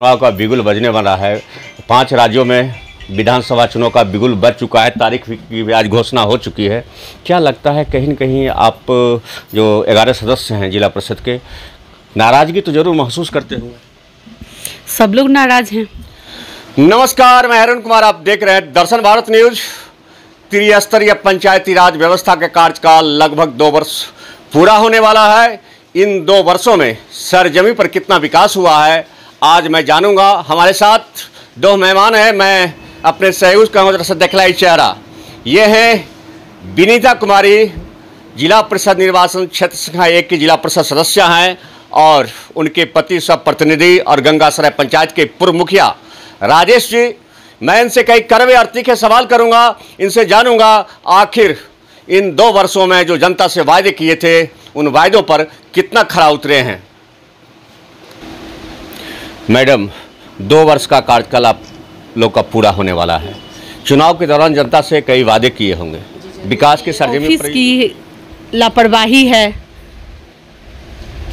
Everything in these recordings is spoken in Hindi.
चुनाव का बिगुल बजने वाला है। 5 राज्यों में विधानसभा चुनाव का बिगुल बज चुका है, तारीख की भी आज घोषणा हो चुकी है। क्या लगता है कहीं न कहीं आप जो 11 सदस्य हैं जिला परिषद के, नाराज़गी तो जरूर महसूस करते होंगे? सब लोग नाराज हैं। नमस्कार, मैं अरुण कुमार, आप देख रहे हैं दर्शन भारत न्यूज। त्रिस्तरीय पंचायती राज व्यवस्था के कार्यकाल लगभग 2 वर्ष पूरा होने वाला है। इन 2 वर्षों में सरजमी पर कितना विकास हुआ है आज मैं जानूंगा। हमारे साथ 2 मेहमान हैं। मैं अपने सहयोग का से दिखलाई चेहरा, ये हैं विनीता कुमारी, जिला परिषद निर्वाचन क्षेत्र संख्या 1 की जिला परिषद सदस्य हैं, और उनके पति सब प्रतिनिधि और गंगासराय पंचायत के पूर्व मुखिया राजेश जी। मैं इनसे कई कड़वे और तीखे सवाल करूंगा, इनसे जानूंगा आखिर इन 2 वर्षों में जो जनता से वायदे किए थे उन वायदों पर कितना खरा उतरे हैं। मैडम, 2 वर्ष का कार्यकाल आप लोग का पूरा होने वाला है। चुनाव के दौरान जनता से कई वादे किए होंगे, विकास के सरजमी पर की लापरवाही है।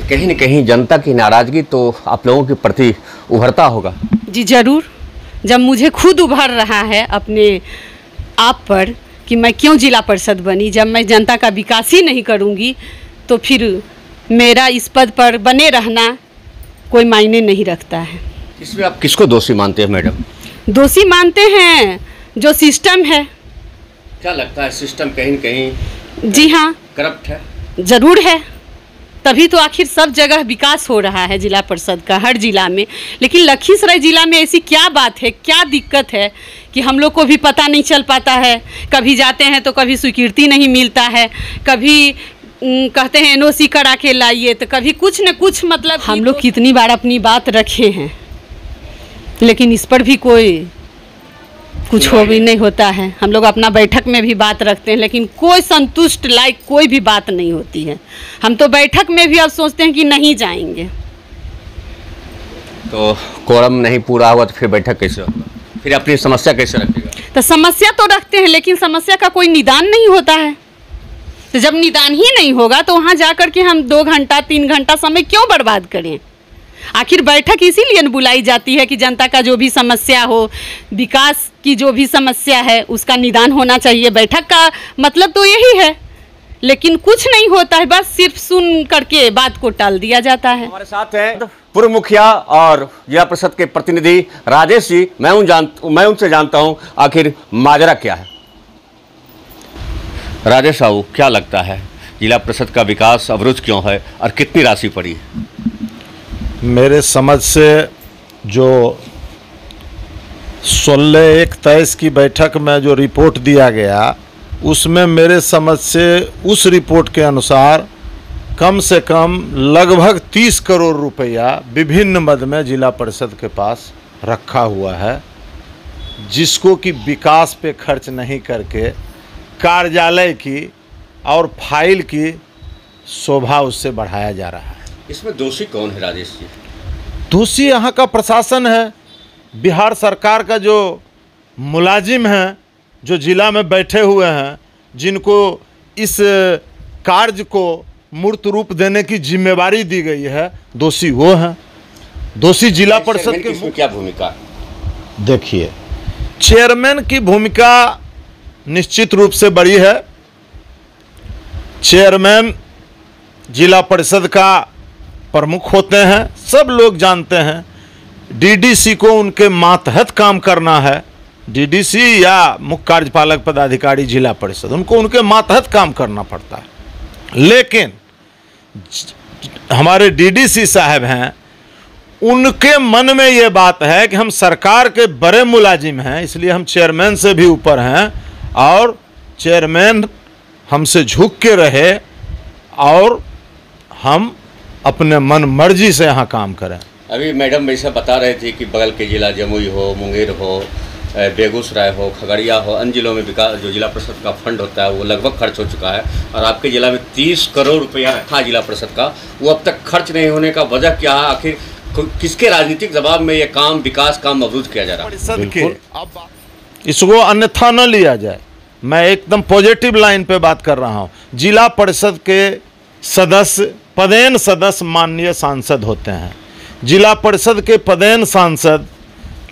कहीं न कहीं जनता की नाराजगी तो आप लोगों के प्रति उभरता होगा। जी जरूर, जब मुझे खुद उभर रहा है अपने आप पर कि मैं क्यों जिला परिषद बनी। जब मैं जनता का विकास ही नहीं करूंगी तो फिर मेरा इस पद पर बने रहना कोई मायने नहीं रखता है। इसमें आप किसको दोषी मानते हैं मैडम? दोषी मानते हैं जो सिस्टम है। क्या लगता है सिस्टम कहीं न कहीं जी हाँ करप्ट है? ज़रूर है, तभी तो आखिर सब जगह विकास हो रहा है जिला परिषद का, हर जिला में। लेकिन लखीसराय जिला में ऐसी क्या बात है, क्या दिक्कत है कि हम लोग को भी पता नहीं चल पाता है। कभी जाते हैं तो कभी स्वीकृति नहीं मिलता है, कभी कहते हैं एनओसी करा के लाइए, तो कभी कुछ न कुछ। मतलब हम लोग कितनी बार अपनी बात रखे हैं, लेकिन इस पर भी कोई कुछ हो भी नहीं होता है। हम लोग अपना बैठक में भी बात रखते हैं, लेकिन कोई संतुष्ट लायक कोई भी बात नहीं होती है। हम तो बैठक में भी अब सोचते हैं कि नहीं जाएंगे। तो कोरम नहीं पूरा हुआ तो फिर बैठक कैसे होगा? फिर अपनी समस्या कैसे रखेगा? तो समस्या तो रखते हैं, लेकिन समस्या का कोई निदान नहीं होता है। तो जब निदान ही नहीं होगा तो वहाँ जा कर के हम 2 घंटा 3 घंटा समय क्यों बर्बाद करें? आखिर बैठक इसीलिए बुलाई जाती है कि जनता का जो भी समस्या हो, विकास की जो भी समस्या है उसका निदान होना चाहिए। बैठक का मतलब तो यही है, लेकिन कुछ नहीं होता है, बस सिर्फ सुन करके बात को टाल दिया जाता है। हमारे साथ हैं पूर्व मुखिया और जिला परिषद के प्रतिनिधि राजेश जी। मैं उनसे जानता हूं आखिर माजरा क्या है। राजेश साहब, क्या लगता है जिला परिषद का विकास अवरुद्ध क्यों है और कितनी राशि पड़ी है? मेरे समझ से जो 16/1/23 की बैठक में जो रिपोर्ट दिया गया, उसमें मेरे समझ से उस रिपोर्ट के अनुसार कम से कम लगभग 30 करोड़ रुपया विभिन्न मद में जिला परिषद के पास रखा हुआ है, जिसको कि विकास पे खर्च नहीं करके कार्यालय की और फाइल की शोभा उससे बढ़ाया जा रहा है। इसमें दोषी कौन है राजेश जी? दोषी यहाँ का प्रशासन है, बिहार सरकार का जो मुलाजिम हैं, जो जिला में बैठे हुए हैं, जिनको इस कार्य को मूर्त रूप देने की जिम्मेवारी दी गई है, दोषी वो हैं। दोषी जिला परिषद की क्या भूमिका? देखिए, चेयरमैन की भूमिका निश्चित रूप से बड़ी है। चेयरमैन जिला परिषद का प्रमुख होते हैं, सब लोग जानते हैं। डीडीसी को उनके मातहत काम करना है। डीडीसी या मुख्य कार्यपालक पदाधिकारी जिला परिषद, उनको उनके मातहत काम करना पड़ता है। लेकिन हमारे डीडीसी साहब हैं, उनके मन में ये बात है कि हम सरकार के बड़े मुलाजिम हैं, इसलिए हम चेयरमैन से भी ऊपर हैं, और चेयरमैन हमसे झुक के रहे और हम अपने मन मर्जी से यहाँ काम करें। अभी मैडम ऐसा बता रहे थे कि बगल के जिला जमुई हो, मुंगेर हो, बेगूसराय हो, खगड़िया हो, अन्य जिलों में विकास जो जिला परिषद का फंड होता है वो लगभग खर्च हो चुका है, और आपके जिला में 30 करोड़ रुपया था जिला परिषद का, वो अब तक खर्च नहीं होने का वजह क्या है? आखिर किसके राजनीतिक दबाव में ये काम, विकास काम अवरुद्ध किया जा रहा है? इसको अन्यथा न लिया जाए। मैं एकदम पॉजिटिव लाइन पे बात कर रहा हूँ। जिला परिषद के सदस्य पदेन सदस्य माननीय सांसद होते हैं। जिला परिषद के पदेन सांसद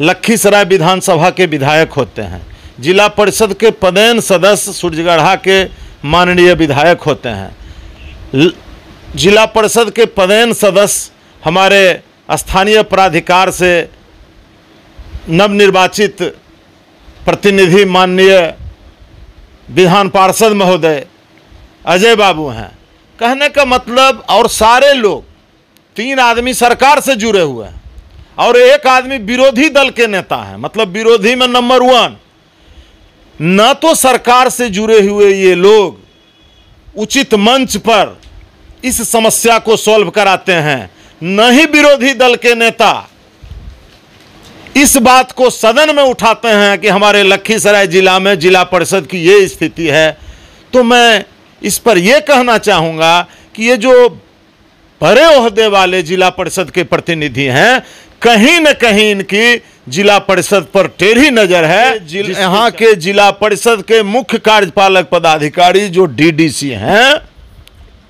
लखीसराय विधानसभा के विधायक होते हैं। जिला परिषद के पदेन सदस्य सूर्यगढ़ा के माननीय विधायक होते हैं। जिला परिषद के पदेन सदस्य हमारे स्थानीय प्राधिकार से नवनिर्वाचित प्रतिनिधि माननीय विधान पार्षद महोदय अजय बाबू हैं। कहने का मतलब, और सारे लोग, 3 आदमी सरकार से जुड़े हुए हैं और 1 आदमी विरोधी दल के नेता हैं, मतलब विरोधी में नंबर 1। न तो सरकार से जुड़े हुए ये लोग उचित मंच पर इस समस्या को सॉल्व कराते हैं, न ही विरोधी दल के नेता इस बात को सदन में उठाते हैं कि हमारे लखीसराय जिला में जिला परिषद की ये स्थिति है। तो मैं इस पर यह कहना चाहूँगा कि ये जो बड़े ओहदे वाले जिला परिषद के प्रतिनिधि हैं, कहीं न कहीं इनकी जिला परिषद पर टेढ़ी नजर है। यहाँ के जिला परिषद के मुख्य कार्यपालक पदाधिकारी जो डीडीसी हैं,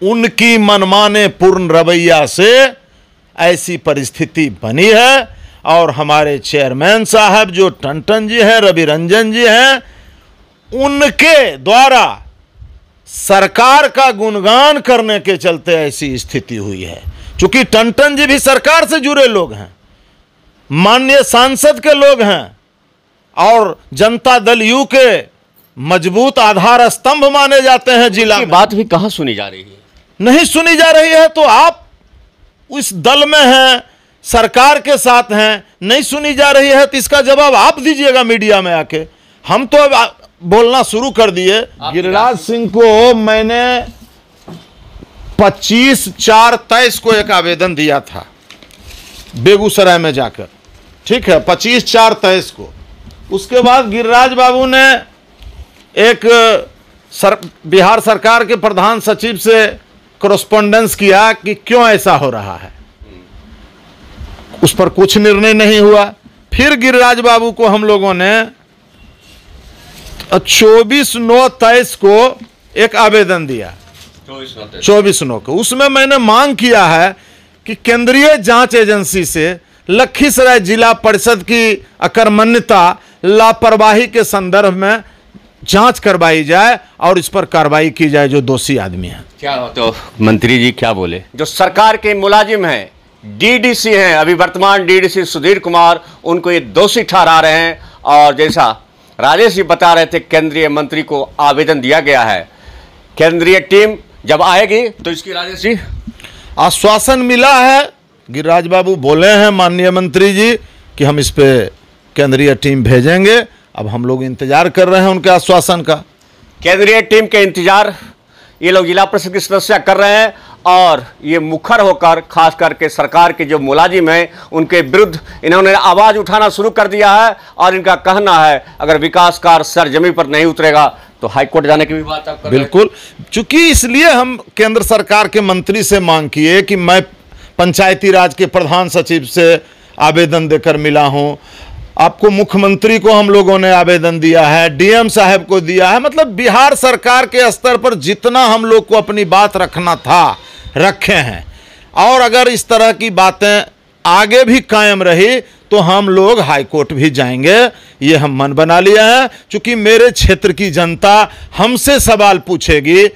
उनकी मनमाने पूर्ण रवैया से ऐसी परिस्थिति बनी है। और हमारे चेयरमैन साहब जो टंटन जी हैं, रवि रंजन जी हैं, उनके द्वारा सरकार का गुणगान करने के चलते ऐसी स्थिति हुई है। क्योंकि टंटन जी भी सरकार से जुड़े लोग हैं, माननीय सांसद के लोग हैं और जनता दल यू के मजबूत आधार स्तंभ माने जाते हैं जिला में। बात भी कहाँ सुनी जा रही है? नहीं सुनी जा रही है। तो आप उस दल में हैं, सरकार के साथ हैं, नहीं सुनी जा रही है तो इसका जवाब आप दीजिएगा मीडिया में आके। हम तो अब बोलना शुरू कर दिए। गिरिराज सिंह को मैंने 25/4/23 को एक आवेदन दिया था बेगूसराय में जाकर, ठीक है, 25/4/23 को। उसके बाद गिरिराज बाबू ने एक बिहार सरकार के प्रधान सचिव से कॉरेस्पॉन्डेंस किया कि क्यों ऐसा हो रहा है। उस पर कुछ निर्णय नहीं हुआ। फिर गिरिराज बाबू को हम लोगों ने 24/9/23 को एक आवेदन दिया, 24/9 को। उसमें मैंने मांग किया है कि केंद्रीय जांच एजेंसी से लखीसराय जिला परिषद की अकर्मण्यता, लापरवाही के संदर्भ में जांच करवाई जाए और इस पर कार्रवाई की जाए जो दोषी आदमी है। क्या तो मंत्री जी क्या बोले? जो सरकार के मुलाजिम हैं, डीडीसी हैं, अभी वर्तमान डीडीसी सुधीर कुमार, उनको ये दोषी ठहरा रहे हैं। और जैसा राजेश जी बता रहे थे, केंद्रीय मंत्री को आवेदन दिया गया है। केंद्रीय टीम जब आएगी तो इसकी राजेश जी आश्वासन मिला है। गिरिराज बाबू बोले हैं माननीय मंत्री जी कि हम इस पे केंद्रीय टीम भेजेंगे। अब हम लोग इंतजार कर रहे हैं उनके आश्वासन का। केंद्रीय टीम के इंतजार ये लोग जिला परिषद की सदस्य कर रहे हैं और ये मुखर होकर खास करके सरकार के जो मुलाजिम हैं उनके विरुद्ध इन्होंने आवाज उठाना शुरू कर दिया है। और इनका कहना है अगर विकास कार्य सरजमी पर नहीं उतरेगा तो हाईकोर्ट जाने की भी बात आप कर रहे हैं। बिल्कुल, चूंकि इसलिए हम केंद्र सरकार के मंत्री से मांग किए कि मैं पंचायती राज के प्रधान सचिव से आवेदन देकर मिला हूं। आपको मुख्यमंत्री को हम लोगों ने आवेदन दिया है, डीएम साहब को दिया है। मतलब बिहार सरकार के स्तर पर जितना हम लोग को अपनी बात रखना था रखे हैं। और अगर इस तरह की बातें आगे भी कायम रही तो हम लोग हाईकोर्ट भी जाएंगे, ये हम मन बना लिया है। क्योंकि मेरे क्षेत्र की जनता हमसे सवाल पूछेगी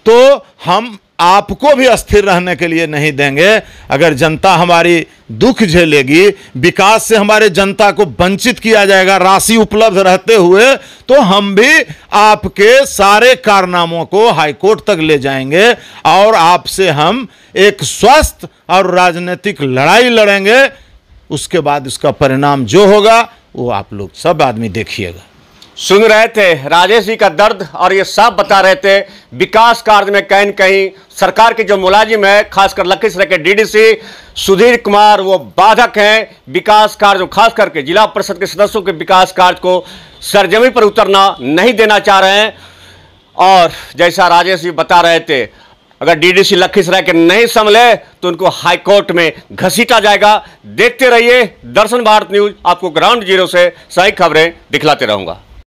तो हम आपको भी अस्थिर रहने के लिए नहीं देंगे। अगर जनता हमारी दुख झेलेगी, विकास से हमारे जनता को वंचित किया जाएगा राशि उपलब्ध रहते हुए, तो हम भी आपके सारे कारनामों को हाईकोर्ट तक ले जाएंगे और आपसे हम एक स्वस्थ और राजनीतिक लड़ाई लड़ेंगे। उसके बाद इसका परिणाम जो होगा वो आप लोग सब आदमी देखिएगा। सुन रहे थे राजेश जी का दर्द और ये साफ बता रहे थे विकास कार्य में कहीं न कहीं सरकार के जो मुलाजिम है, खासकर लखीसराय के डीडीसी सुधीर कुमार, वो बाधक हैं। विकास कार्य जो खास करके जिला परिषद के सदस्यों के विकास कार्य को सरजमी पर उतरना नहीं देना चाह रहे हैं। और जैसा राजेश जी बता रहे थे, अगर डीडीसी लखीसराय के नहीं संभले तो उनको हाईकोर्ट में घसीटा जाएगा। देखते रहिए दर्शन भारत न्यूज, आपको ग्राउंड जीरो से सही खबरें दिखलाते रहूंगा।